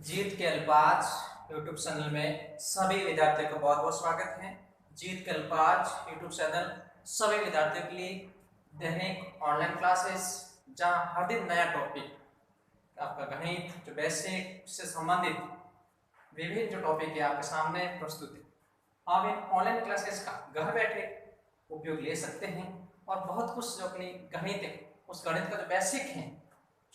जीत के अल्पाज YouTube channel में सभी विद्यार्थियों का बहुत बहुत स्वागत है। जीत के अल्पाज यूट्यूब चैनल सभी विद्यार्थियों के लिए दैनिक ऑनलाइन क्लासेस, जहां हर दिन नया टॉपिक आपका गणित जो बेसिक से संबंधित विभिन्न जो टॉपिक है आपके सामने प्रस्तुत है। आप इन ऑनलाइन क्लासेस का घर बैठे उपयोग ले सकते हैं और बहुत कुछ जो अपनी गणित है उस गणित का जो बेसिक है,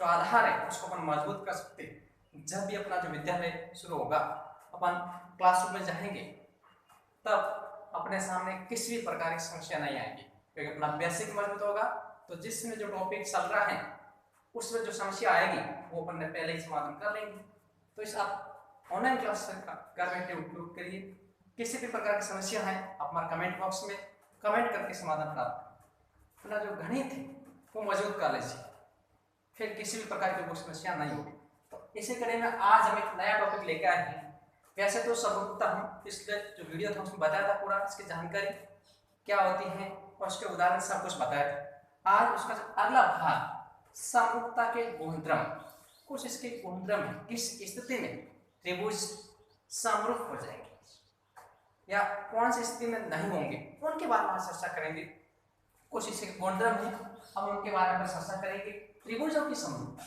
जो आधार है, उसको अपन मजबूत कर सकते हैं। जब भी अपना जो विद्यालय शुरू होगा, अपन क्लासरूम में जाएंगे, तब अपने सामने किसी भी प्रकार की समस्या नहीं आएगी, क्योंकि अपना बेसिक मजबूत होगा। तो जिसमें जो टॉपिक चल रहा है उसमें जो समस्या आएगी वो अपन ने पहले ही समाधान कर लेंगे। तो इस आप ऑनलाइन क्लास का घर बैठे उपयोग करिए। किसी भी प्रकार की समस्या है आप हमारे कमेंट बॉक्स में कमेंट करके समाधान प्राप्त करें। अपना जो गणित है वो मजबूत कर लीजिए, फिर किसी भी प्रकार की कोई समस्या नहीं होगी। तो इसी कड़ी में आज हम एक नया टॉपिक लेकर आए हैं। वैसे तो समरूपता हम पिछले जो वीडियो था उसमें बताया था पूरा इसकी जानकारी क्या होती है और उसके उदाहरण सब कुछ बताया था। आज उसका अगला भाग समरूपता के गुणधर्म, कुछ इसके गुणधर्म है, किस स्थिति में त्रिभुज समरूप हो जाएंगे या कौन सी स्थिति में नहीं होंगे, उनके बारे में चर्चा करेंगे। कुछ इसके गुणधर्म है, हम उनके बारे में चर्चा करेंगे। त्रिभुजों की समरूपता,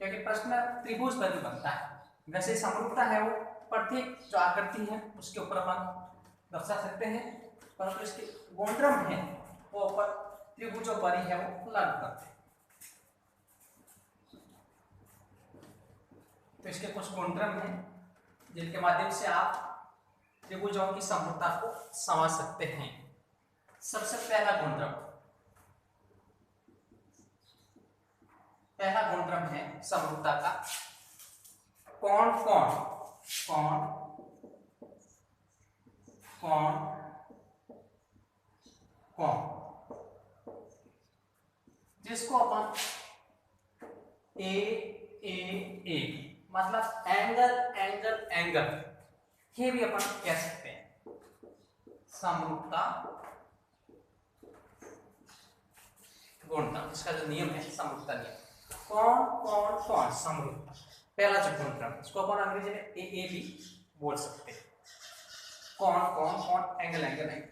क्योंकि प्रश्न त्रिभुज पर भी बनता है। वैसे समरूपता है वो प्रत्येक जो आकृति है उसके ऊपर अपन दर्शा सकते हैं, परंतु इसके गुणधर्म है वो ऊपर त्रिभुजों पर ही है वो लागू करते हैं। तो इसके कुछ गुणधर्म हैं जिनके माध्यम से आप त्रिभुजों की समरूपता को समझ सकते हैं। सबसे पहला गुणधर्म है समरूपता का कोण कोण कोण कोण कोण, जिसको अपन ए मतलब एंगल एंगल एंगल ये भी अपन कह सकते हैं। समरूपता गुणधर्म, इसका जो नियम है समरूपता नियम, कोण कोण कोण समरूपता, पहला जो गुणधर्म इसको अपन अंग्रेजी में ए भी बोल सकते हैं। कोण कोण कोण एंगल एंगल एंगल।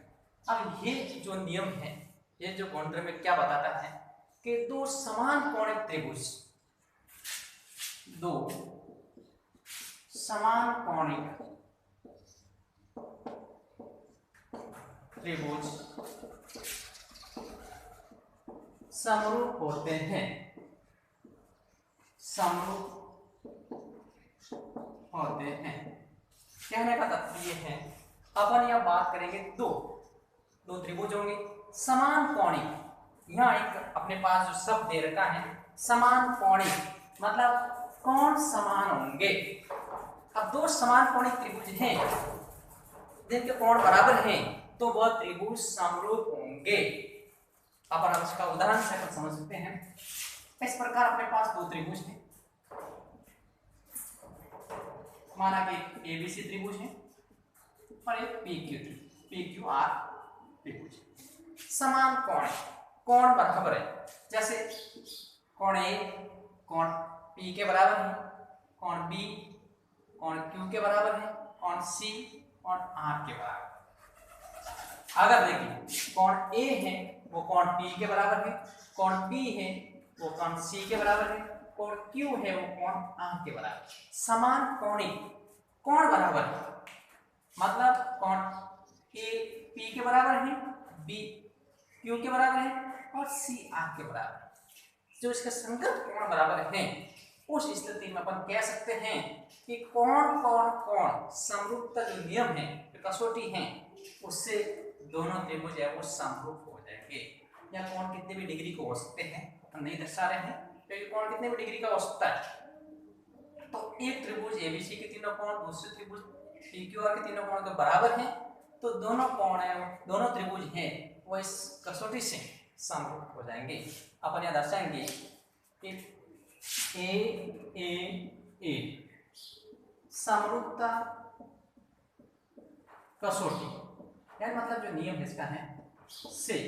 अब ये जो नियम है, ये जो गुणधर्म क्या बताता है कि दो समान कोणिक त्रिभुज, दो समान कोणिक त्रिभुज समरूप होते हैं, समरूप होते हैं। कहने का तात्पर्य है अपन यह बात करेंगे दो त्रिभुज होंगे समान कोणिक। यहाँ एक अपने पास जो शब्द दे रखा है समान कोणिक, मतलब कोण समान होंगे। अब दो समान कोणिक त्रिभुज हैं जिनके कोण बराबर हैं तो वह त्रिभुज समरूप होंगे। अपन इसका उदाहरण से अपन समझ सकते हैं। इस प्रकार अपने पास दो त्रिभुज हैं, माना कि एबीसी त्रिभुज है और एक पीक्यूआर त्रिभुज, समान कोण, कोण बराबर है। जैसे कोण ए कोण पी के बराबर है, कोण बी कोण क्यू के बराबर है, कोण सी कोण आर के बराबर। अगर देखिए कोण ए है वो कोण पी के बराबर है, कोण बी है वो कोण सी के बराबर है, कोण क्यू है वो कोण आर के बराबर। समान कोणिक, कोण बराबर है मतलब कोण ए पी के बराबर है, बी क्यू के बराबर है और सी आर के बराबर है। जो इसके संगत कोण बराबर है उस स्थिति में अपन कह सकते हैं कि कोण कोण कोण समरूपता जो नियम है, जो कसौटी है, उससे दोनों त्रिभुज है वो समरूप हो जाएंगे। या कोण कितने भी डिग्री को हो सकते हैं अपन नहीं दर्शा रहे हैं, क्योंकि कोण कितने भी डिग्री का हो सकता है। तो एक त्रिभुज एबीसी के तीनों कोण दूसरे त्रिभुज पीक्यूआर के तीनों कोण के बराबर हैं, तो दोनों कोण है दोनों त्रिभुज हैं वो इस कसौटी से समरूप हो जाएंगे। अपन यहां दर्शाएंगे कि ए समरूपता कसौटी, यानी मतलब जो नियम इसका है से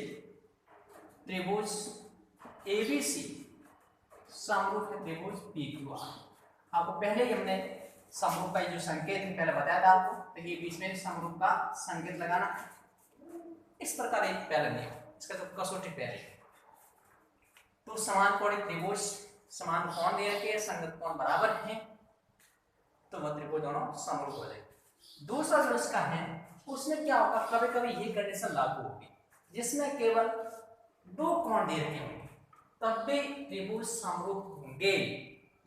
त्रिभुज एबीसी समरूप है त्रिभुज पीक्यूआर। आपको पहले ही हमने समरूप का जो संकेत है पहले बताया था आपको, तो ये बीच में समरूप का संकेत लगाना इस प्रकार एक पहला नियम, इसका तो कसौटी पहले। तो समान कोणीय त्रिभुज समान कोण दे रखे, संगत कोण बराबर है, तो वह त्रिभुज दोनों समरूप हो जाएंगे। दूसरा जो इसका है उसमें क्या होगा, कभी कभी ये कंडीशन लागू होगी जिसमें केवल दो कोण दे रखे होंगे तब भी त्रिभुज समरूप होंगे,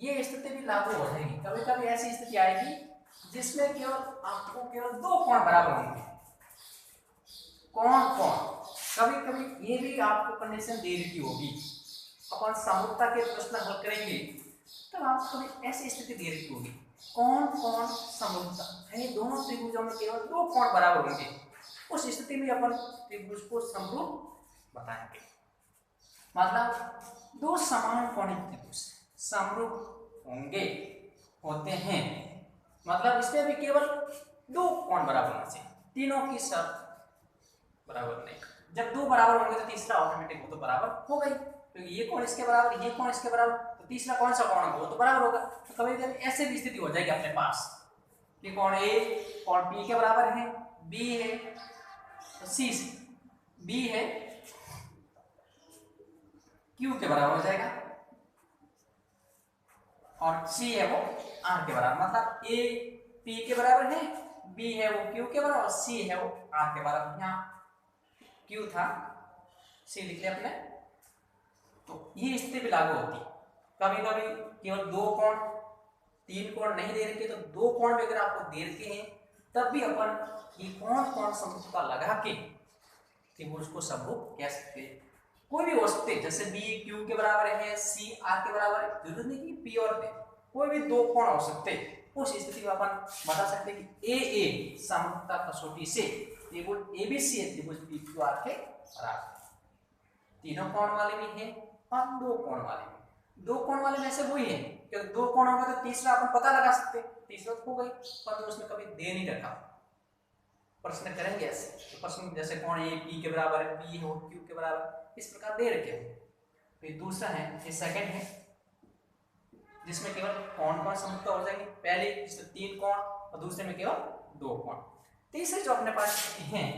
ये स्थिति भी लागू हो जाएगी। कभी कभी ऐसी स्थिति आएगी जिसमें केवल आपको केवल दो कोण बराबर होंगे, कौन कौन, कभी कभी ये भी आपको कंडीशन दे रखी होगी। अपन समरूपता के प्रश्न हल करेंगे तब आपको कभी ऐसी स्थिति दे रखी होगी, कौन कौन समरूपता यानी दोनों त्रिभुजों में केवल दो कोण बराबर होंगे, उस स्थिति में अपन त्रिभुज को समरूप बताएंगे। मतलब दो समान कोणीय त्रिभुज समरूप होंगे होते हैं, मतलब इसमें भी केवल दो कोण बराबर होना चाहिए, तीनों की शर्त बराबर नहीं। जब दो बराबर होंगे तो तीसरा ऑटोमेटिक वो तो बराबर हो गई, क्योंकि ये कोण इसके बराबर, ये कोण इसके बराबर, तो तीसरा कौन सा कोण होगा वो तो बराबर होगा। तो कभी कभी ऐसे भी स्थिति हो जाएगी अपने पास कि कोण ए कोण पी के बराबर है, बी है तो सी, बी है क्यू के बराबर हो जाएगा और सी है वो आर के बराबर, मतलब ए पी के बराबर है, बी है वो क्यू के बराबर, सी है वो आर के बराबर। यहाँ क्यू था, सी लिख लिया अपने, तो ये स्थिति भी लागू होती। कभी कभी केवल दो कोण, तीन कोण नहीं दे रखे तो दो कोण भी अगर आपको दे रखे हैं तब भी अपन ये कौन कौन समरूपता लगा के त्रिभुज को समरूप कह सकते हैं। कोई भी हो सकते, जैसे बी क्यू के बराबर है, सी आर के बराबर है, जरूरत नहीं कि पी और बी, कोई भी दो कोण हो सकते। उस स्थिति में अपन बता सकते हैं कि ए समरूपता कसौटी से त्रिभुज एबीसी त्रिभुज पी क्यू आर के बराबर, तीनों कोण वाले भी हैं और दो कोण वाले भी। दो कोण वाले में से वही है कि दो कोण होगा तो तीसरा अपन पता लगा सकते, तीसरा तो हो गई, पर उसने कभी दे नहीं रखा। प्रश्न करेंगे ऐसे, तो प्रश्न जैसे कोण ए पी के बराबर है, बी हो क्यू के बराबर, इस प्रकार दे रखे हैं। फिर दूसरा है, ये सेकंड है जिसमें केवल कोण कोण समरूपता हो जाएगी, पहले इसमें तीन कोण और दूसरे में केवल दो कोण। तीसरे जो अपने पास हैं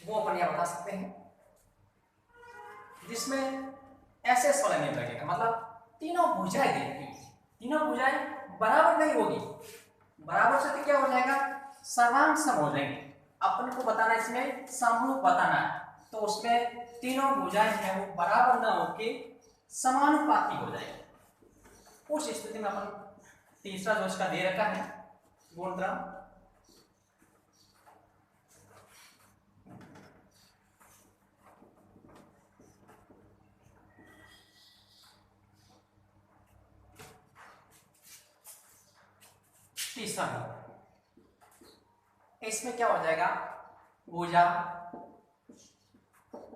वो अपन यहां बता सकते हैं जिसमें ऐसे वाला नियम लगेगा, मतलब तीनों भुजाएं देखी, तीनों भुजाएं बराबर नहीं होगी, बराबर से क्या हो जाएगा, सर्वांग सम हो जाएंगे। अपन को बताना इसमें समरूप बताना है, तो उसमें तीनों भुजाएं हैं वो बराबर ना होके समानुपाती हो जाएगी। उस स्थिति में अपन तीसरा जो इसका दे रखा है गुणधर्म, तीसरा इसमें क्या हो जाएगा, भुजा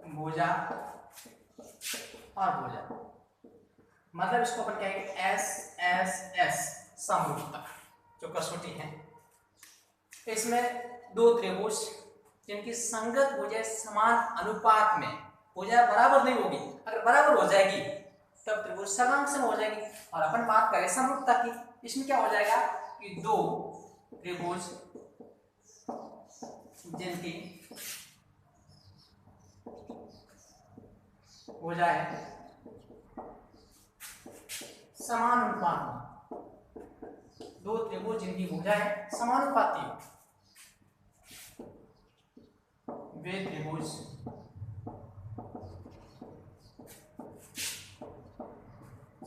भुजा और भुजा, मतलब इसको अपन कहेंगे एस एस एस समरूपता जो कसौटी है। इसमें दो त्रिभुज जिनकी संगत भुजाएं समान अनुपात में, भुजा बराबर नहीं होगी, अगर बराबर हो जाएगी तब त्रिभुज सर्वांग सम हो जाएगी। और अपन बात करें समरूपता की, इसमें क्या हो जाएगा कि दो त्रिभुज जिनकी भुजाएं समान अनुपात में, दो त्रिभुज जिनकी भुजाएं समानुपाती हो, वे त्रिभुज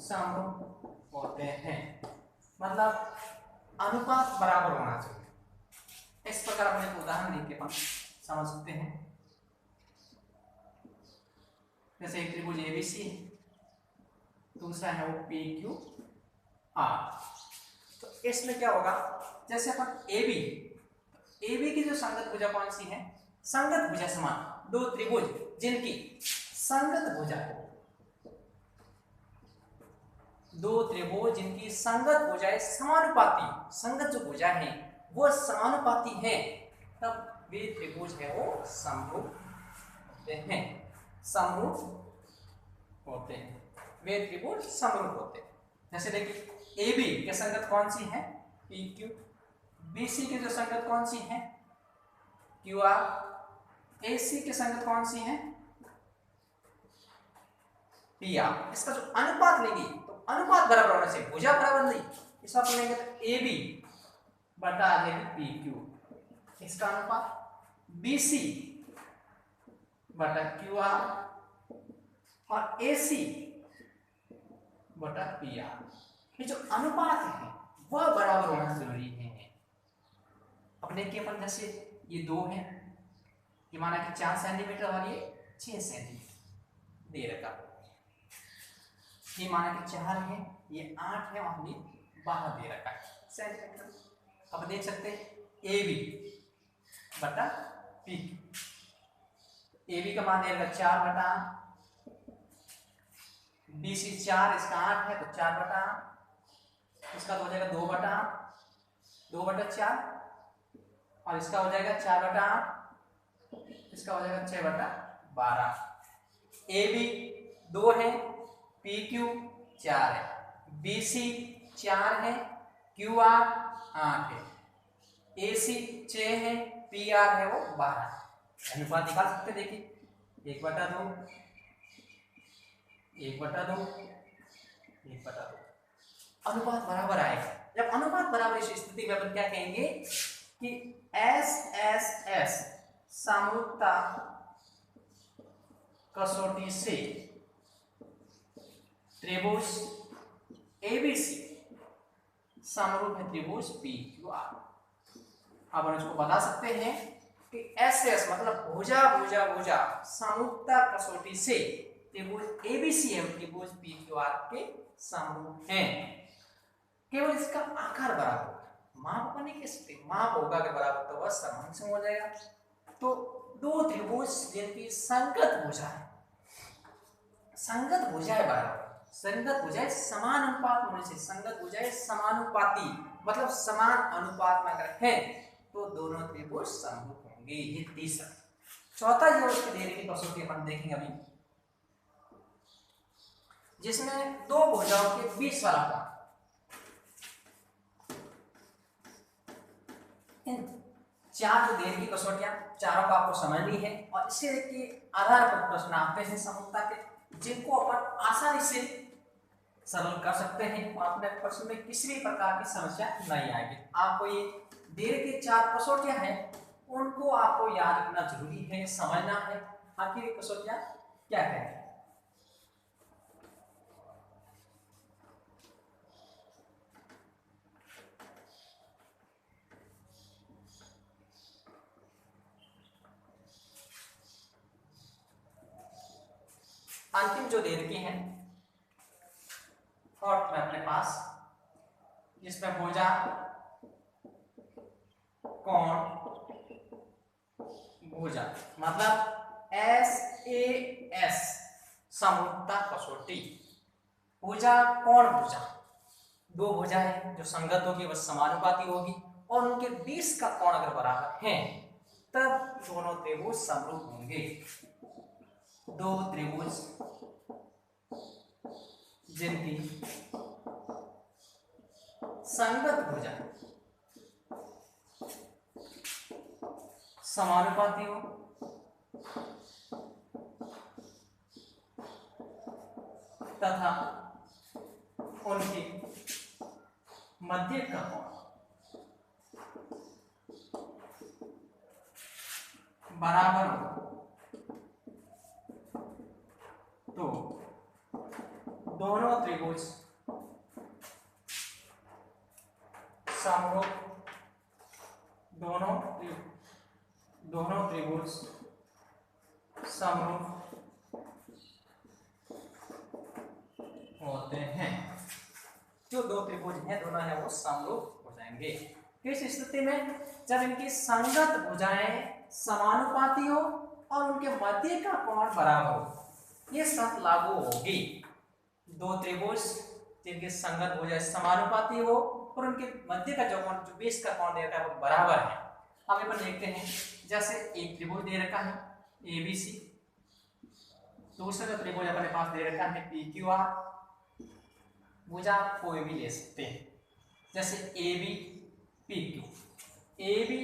समरूप होते हैं, मतलब अनुपात बराबर होना चाहिए। इस प्रकार अपने एक उदाहरण देख के समझ सकते हैं। जैसे एक त्रिभुज एबीसी है, दूसरा है वो पी क्यू आर, तो इसमें क्या होगा, जैसे अपन एबी की जो संगत भुजा कौन सी है, संगत भुजा समान, दो त्रिभुज जिनकी संगत भुजा, दो त्रिभुज जिनकी संगत भुजाएं समानुपाती, संगत जो भुजा है वो समानुपाती है, तब वे त्रिभुज है वो समरूप होते हैं, समरूप होते हैं, वे त्रिभुज समरूप होते हैं। जैसे देखिए AB के संगत कौन सी है, पी क्यू। बीसी की जो संगत कौन सी है, क्यू आर। एसी की संगत कौन सी है, पी आर। इसका जो अनुपात लेंगे तो अनुपात बराबर होना चाहिए, भुजा बराबर नहीं। इसका अपन लेंगे तो ए बी बटा आ जाएगी पी क्यू, इसका अनुपात बीसी बटा क्यू आर और एसी बटा पी आर। ये जो अनुपात है वह बराबर होना जरूरी है। अपने के अपन जैसे ये 2 है, ये माना कि 4 सेंटीमीटर और ये 6 सेंटीमीटर दे रखा, ये माना कि 4 है, ये 8 है और ये 12 दे रखा है सेंटीमीटर। अब देख सकते हैं ए बी बटा पी। ए बी का मान दे रखा 4 बटा, बी सी 4, इसका 8 है तो 4 बटा, इसका तो हो जाएगा 2 बटा 4 और इसका हो जाएगा 4 बटा 8, इसका हो जाएगा 6 बटा 12। ए बी 2 है, पी क्यू 4 है, बी सी 4 है, क्यू आर 8 है, ए सी 6 है, पी आर है वो 12। अनुपात निकाल सकते, देखिए 1 बटा 2, 1 बटा 2, 1 बटा 2, अनुपात बराबर आएगा। जब अनुपात बराबर इस स्थिति में अपन क्या कहेंगे कि एस एस एस समरूपता कसौटी से त्रिभुज एबीसी समरूप है त्रिभुज पी क्यू आर। अब हम इसको बता सकते हैं कि एस एस मतलब भुजा भुजा भुजा समरूपता कसौटी से त्रिभुज एबीसी एवं त्रिभुज पी क्यू आर के समरूप हैं। केवल इसका आकार बराबर होगा, माप बने कैसे, माप होगा के बराबर तो वह समरूप हो जाएगा। तो दो त्रिभुज जिनकी संगत भुजा है, संगत भुजाएं बराबर, संगत भुजाएं समान अनुपात होने से, संगत भुजाएं समानुपाती मतलब समान अनुपात में अगर है तो दोनों त्रिभुज समरूप होंगे। ये तीसरा। चौथा जो उसकी देरी की कसौटी अपन देखेंगे अभी, जिसमें दो भुजाओं के बीच वाला कोण, इन चार जो देरी की कसौटियां चारों को आपको समझनी है और इसके आधार पर प्रश्न आते हैं समरूपता के, जिनको अपन आसानी से सरल कर सकते हैं और अपने प्रश्न में किसी भी प्रकार की समस्या नहीं आएगी। आपको ये देर की 4 कसौटियां हैं, उनको आपको याद रखना जरूरी है, समझना है आखिर ये कसौटियां क्या है। अंतिम जो देर की है और में अपने पास, जिसमें भुजा कोण भुजा मतलब एस ए एस समरूपता कसौटी, भुजा कोण भुजा, दो भुजा है जो संगत होगी वह समानुपाती होगी और उनके 20 का कोण अगर बराबर है तब दोनों त्रिभुज समरूप होंगे। दो त्रिभुज जिनकी संगत भुजा समानुपाती हो तथा उनके मध्य का कोण बराबर हो तो दोनों त्रिभुज समरूप, दोनों त्रिभुज समरूप होते हैं। जो दो त्रिभुज हैं दोनों है वो समरूप हो जाएंगे। किस स्थिति में, जब इनकी संगत भुजाएं समानुपाती हो और उनके मध्य का कोण बराबर हो, ये शर्त लागू होगी। दो त्रिभुज जिनकी संगत भुजाएं समानुपाती हो और उनके मध्य का जो कोण, जो 20 का कोण दे रखा है वो बराबर है। अब अपन देखते हैं, जैसे एक त्रिभुज दे रखा है एबीसी, दूसरा त्रिभुज अपने पास दे रखा है पीक्यूआर। भुजा कोई भी ले सकते हैं, जैसे A B P Q, A B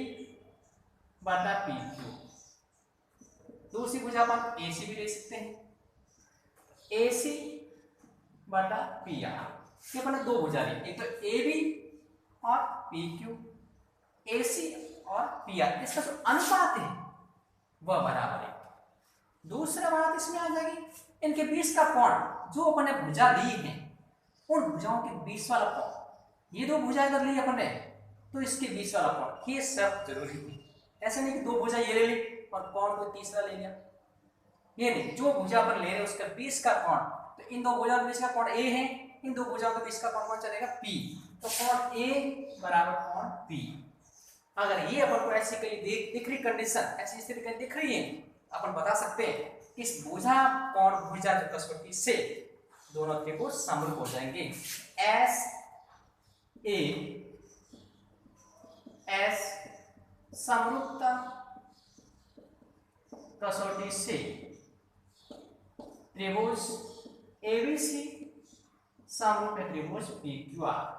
बटा पी क्यू। दूसरी भुजा अपन ए सी भी ले सकते हैं, ए सी बटा पी आर। ये अपने दो भुजा ली, एक तो ए बी और पी क्यू, ए सी और पी आर, इसका जो अनुपात है वह बराबर है। दूसरा बात इसमें आ जाएगी इनके बीच का कोण, जो अपने भुजा ली है उन भुजाओं के बीच वाला कोण। ये दो भुजा अगर ली अपने तो इसके बीच वाला कोण, ये सब जरूरी है। ऐसा नहीं कि दो भुजा ये ले ली और कोण कोई तीसरा ले लिया, ये नहीं। जो भुजा अपन ले रहे हैं उसका बीच का कोण, तो इन दो भुजाओं के बीच का कोण ए है, इन दो भुजाओं के बीच का कोण कौन चलेगा, पी। तो कोण ए बराबर कोण पी। अगर ये अपन को ऐसी कहीं दिख रही कंडीशन, ऐसी स्थिति कहीं दिख रही है, अपन बता सकते हैं कि इस भुजा कोण भुजा जो कसौटी से दोनों त्रिभुज समरूप हो जाएंगे। एस ए एस समरूपता कसौटी से त्रिभुज एबीसी समरूप है त्रिभुज पीक्यूआर।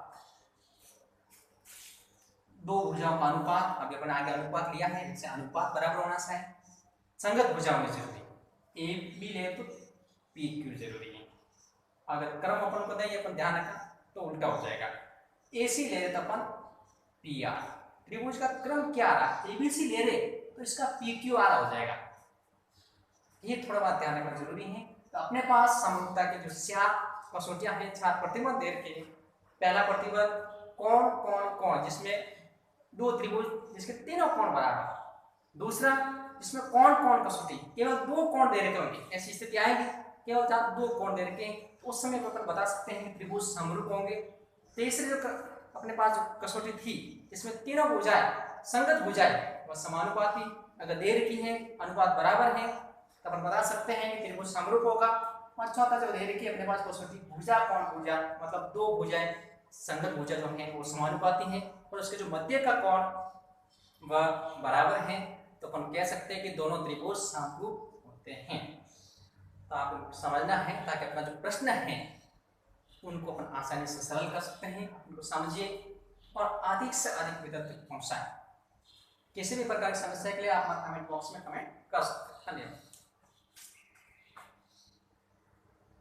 दो भुजाओं का अनुपात, अभी अपन आगे अनुपात लिया है, इनसे अनुपात बराबर होना चाहिए। संगत भुजाओं में जरूरी, ए बी ले तो पी क्यू जरूरी है। अगर क्रम अपन को दें अपन ध्यान रखना तो उल्टा हो जाएगा। ए सी ले रहे तो अपन पी आर, त्रिभुज का क्रम क्या आ रहा, ए बी सी ले रहे तो इसका पी क्यू आर हो जाएगा। ये थोड़ा बात ध्यान रखना जरूरी है। तो अपने पास समरूपता के जो 4 कसौटियां हैं, 4 प्रतिबंध दे रखे हैं। पहला प्रतिबंध कोण कोण कोण, जिसमें दो त्रिभुज जिसके तीनों कोण बराबर। दूसरा जिसमें कोण कोण कसौटी केवल दो कोण दे रखे होंगे, ऐसी स्थिति आएगी केवल जहाँ दो कोण दे रखे हैं, उस समय पर अपन बता सकते हैं कि त्रिभुज समरूप होंगे। तीसरी जो अपने पास जो कसौटी थी जिसमें तीनों भुजाएं संगत भुजाएं वह समानुपाती अगर दे रखी है, अनुपात बराबर है, तो अपन बता सकते हैं कि त्रिभुज समरूप होगा। और चौथा जो दे रखी है अपने पास कसौटी भुजा कोण भुजा, मतलब दो भुजाएं संगत भुजा जो है वो समानुपाती है और उसके जो मध्य का कोण वह बराबर है, तो अपन कह सकते हैं कि दोनों त्रिभुज समरूप होते हैं। तो आपको समझना है ताकि अपना जो प्रश्न है उनको अपन आसानी से सरल कर सकते हैं, उनको समझिए और अधिक से अधिक विद्यार्थी तक पहुंचाएं। किसी भी प्रकार की समस्या के लिए आप कमेंट बॉक्स में कमेंट कर सकते हैं। धन्यवाद।